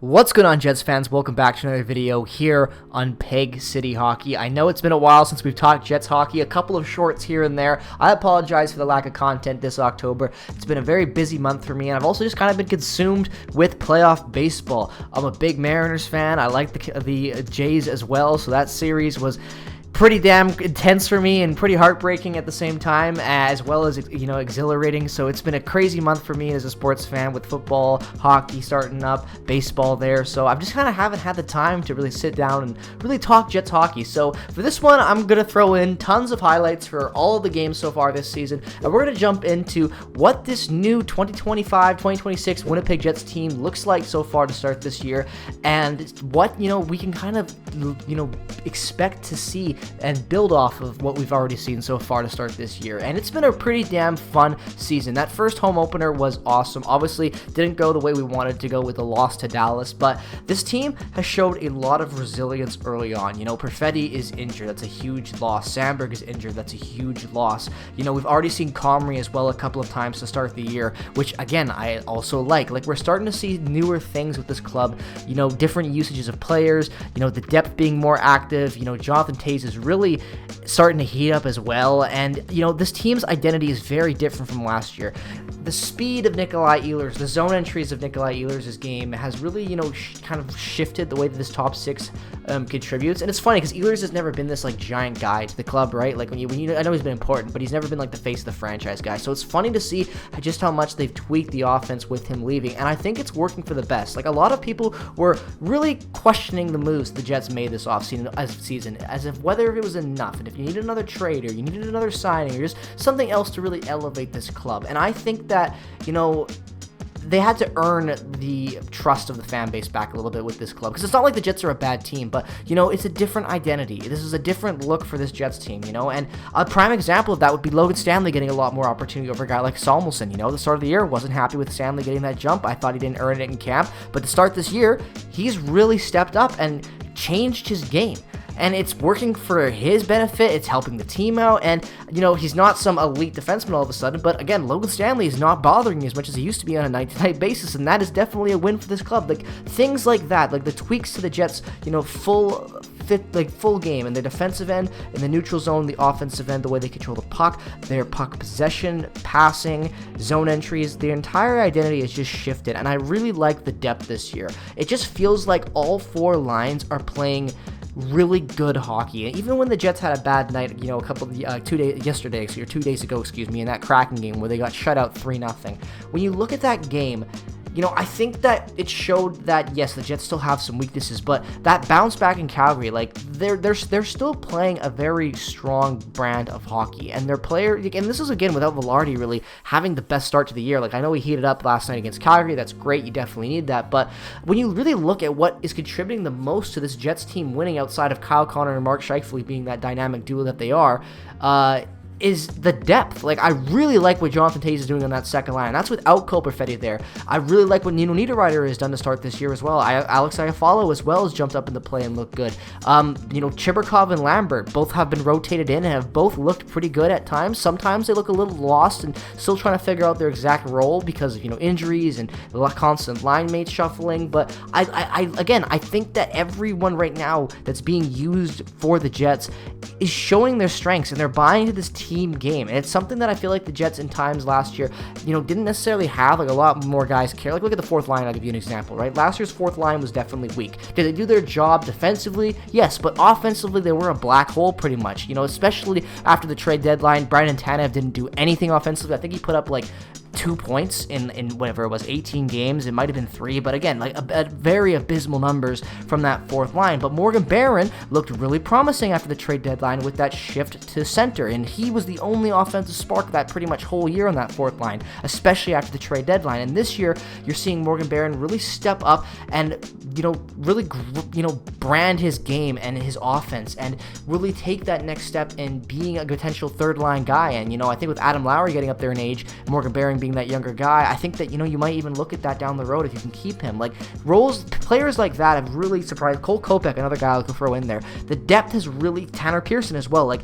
What's going on, Jets fans? Welcome back to another video here on Peg City Hockey. I know it's been a while since we've talked Jets hockey, a couple of shorts here and there. I apologize for the lack of content this October. It's been a very busy month for me, and I've also just kind of been consumed with playoff baseball. I'm a big Mariners fan. I like the Jays as well, so that series was pretty damn intense for me and pretty heartbreaking at the same time, as well as, exhilarating. So it's been a crazy month for me as a sports fan, with football, hockey starting up, baseball there. So I just kind of haven't had the time to really sit down and really talk Jets hockey. So for this one, I'm going to throw in tons of highlights for all of the games so far this season, and we're going to jump into what this new 2025-2026 Winnipeg Jets team looks like so far to start this year, and what, we can kind of, expect to see and build off of what we've already seen so far to start this year. And it's been a pretty damn fun season. That first home opener was awesome. Obviously, didn't go the way we wanted to go with the loss to Dallas, but this team has showed a lot of resilience early on. Perfetti is injured. That's a huge loss. Sandberg is injured. That's a huge loss. We've already seen Comrie as well a couple of times to start the year, which, again, I also like. We're starting to see newer things with this club, different usages of players, the depth being more active. Jonathan Toews is really starting to heat up as well, and this team's identity is very different from last year. The speed of Nikolai Ehlers, the zone entries of Nikolai Ehlers' game has really kind of shifted the way that this top six contributes. And it's funny because Ehlers has never been this giant guy to the club, right? When you I know he's been important, but he's never been the face of the franchise guy. So it's funny to see just how much they've tweaked the offense with him leaving, and I think it's working for the best. A lot of people were really questioning the moves the Jets made this offseason as if whether it was enough, and if you needed another trade or you needed another signing or just something else to really elevate this club. And I think that, they had to earn the trust of the fan base back a little bit with this club, because it's not like the Jets are a bad team, but it's a different identity. This is a different look for this Jets team, and a prime example of that would be Logan Stanley getting a lot more opportunity over a guy like Samuelsson. The start of the year, wasn't happy with Stanley getting that jump. I thought he didn't earn it in camp, but to start this year, he's really stepped up and changed his game. And it's working for his benefit. It's helping the team out. And, he's not some elite defenseman all of a sudden. But, again, Logan Stanley is not bothering me as much as he used to be on a night-to-night basis. And that is definitely a win for this club. Things like that, the tweaks to the Jets, full game in the defensive end, in the neutral zone, the offensive end, the way they control the puck, their puck possession, passing, zone entries, the entire identity has just shifted. And I really like the depth this year. It just feels like all four lines are playing really good hockey. And even when the Jets had a bad night, 2 days ago, in that Kraken game where they got shut out 3-0. When you look at that game, I think that it showed that, yes, the Jets still have some weaknesses, but that bounce back in Calgary, they're still playing a very strong brand of hockey, and their player, and this is again without Velarde really having the best start to the year. I know he heated up last night against Calgary, that's great, you definitely need that, but when you really look at what is contributing the most to this Jets team winning outside of Kyle Connor and Mark Scheifele being that dynamic duo that they are, is the depth. I really like what Jonathan Toews is doing on that second line. That's without Cole Perfetti there. I really like what Nino Niederreiter has done to start this year as well. Alex Iafallo as well has jumped up into play and looked good. Chibrikov and Lambert both have been rotated in and have both looked pretty good at times. Sometimes they look a little lost and still trying to figure out their exact role because of injuries and constant line mates shuffling. But I think that everyone right now that's being used for the Jets is showing their strengths, and they're buying into this team game. And it's something that I feel like the Jets in times last year, didn't necessarily have. A lot more guys care. Look at the fourth line. I'll give you an example, right? Last year's fourth line was definitely weak. Did they do their job defensively? Yes, but offensively they were a black hole pretty much. Especially after the trade deadline, Brandon Tanev didn't do anything offensively. I think he put up 2 points in whatever it was, 18 games. It might have been 3, but again, a very abysmal numbers from that fourth line. But Morgan Barron looked really promising after the trade deadline with that shift to center, and he was the only offensive spark that pretty much whole year on that fourth line, especially after the trade deadline. And this year, you're seeing Morgan Barron really step up and really brand his game and his offense, and really take that next step in being a potential third line guy. And I think with Adam Lowry getting up there in age, Morgan Barron being that younger guy, I think that you might even look at that down the road if you can keep him. Players like that have really surprised. Cole Kopech, another guy I could throw in there. The depth has really, Tanner Pearson as well.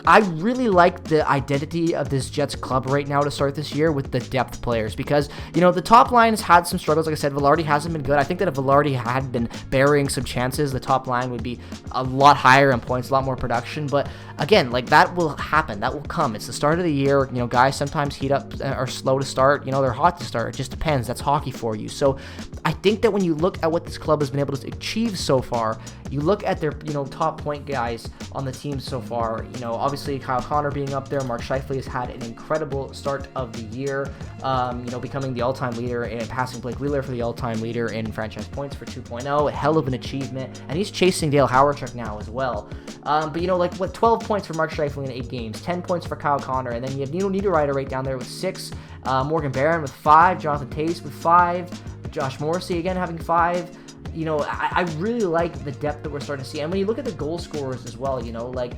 I really like the identity of this Jets club right now to start this year with the depth players because, you know, the top line has had some struggles. Like I said, Velarde hasn't been good. I think that if Velarde had been burying some chances, the top line would be a lot higher in points, a lot more production. But again, like, that will happen. That will come. It's the start of the year. You know, guys sometimes heat up, are slow to start. You know, they're hot to start. It just depends. That's hockey for you. So I think that when you look at what this club has been able to achieve so far, you look at their, you know, top point guys on the team so far, you know, obviously Kyle Connor being up there. Mark Scheifele has had an incredible start of the year, you know, becoming the all-time leader and passing Blake Wheeler for the all-time leader in franchise points for 2.0, a hell of an achievement, and he's chasing Dale Hawerchuk now as well. But, you know, like, what, 12 points for Mark Scheifele in 8 games, 10 points for Kyle Connor, and then you have Nino Niederreiter right down there with 6, Morgan Barron with 5, Jonathan Toews with 5, Josh Morrissey again having 5. You know, I really like the depth that we're starting to see. And when you look at the goal scorers as well, you know, like,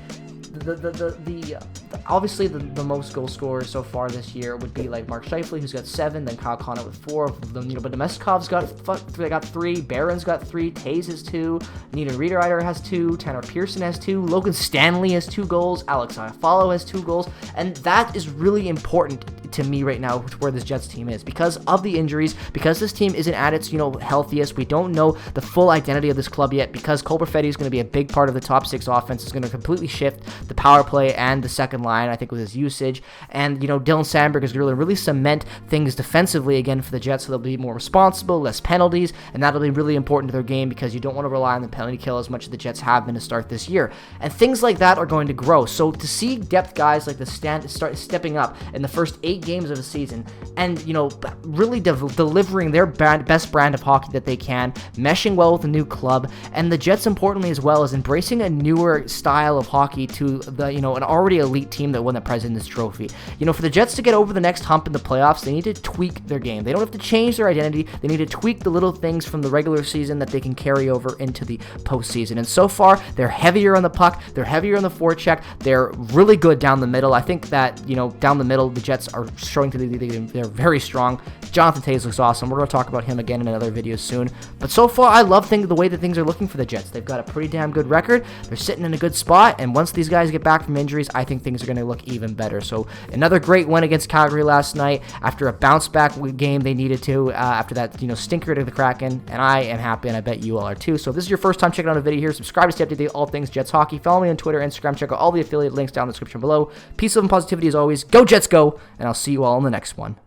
obviously the most goal scorers so far this year would be like Mark Scheifele, who's got 7, then Kyle Connor with 4. You know, but Domestikov's got 3, Barron's got 3, Toews has 2, Nino Niederreiter has 2, Tanner Pearson has 2, Logan Stanley has 2 goals, Alex Iafallo has 2 goals, and that is really important to me right now where this Jets team is because of the injuries, because this team isn't at its, you know, healthiest. We don't know the full identity of this club yet because Cole Perfetti is going to be a big part of the top 6 offense. It's going to completely shift the power play and the second line, I think, with his usage. And, you know, Dylan Sandberg is going to really cement things defensively again for the Jets, so they'll be more responsible, less penalties, and that'll be really important to their game because you don't want to rely on the penalty kill as much as the Jets have been to start this year. And things like that are going to grow. So to see depth guys like start stepping up in the first 8 games of the season and, you know, really delivering their best brand of hockey that they can, meshing well with a new club, and the Jets, importantly as well, is embracing a newer style of hockey to the, you know, an already elite team that won the President's Trophy. You know, for the Jets to get over the next hump in the playoffs, they need to tweak their game. They don't have to change their identity. They need to tweak the little things from the regular season that they can carry over into the postseason. And so far, they're heavier on the puck. They're heavier on the forecheck. They're really good down the middle. I think that, you know, down the middle, the Jets are showing they're very strong. Jonathan Toews looks awesome. We're going to talk about him again in another video soon. But so far, I love the way that things are looking for the Jets. They've got a pretty damn good record. They're sitting in a good spot, and once these guys get back from injuries, I think things are going to look even better. So another great win against Calgary last night after a bounce-back game they needed to after that, you know, stinker to the Kraken, and I am happy, and I bet you all are too. So if this is your first time checking out a video here, subscribe to stay up to date all things Jets hockey. Follow me on Twitter, Instagram. Check out all the affiliate links down in the description below. Peace, love, and positivity as always. Go Jets, go! And I'll see you all in the next one.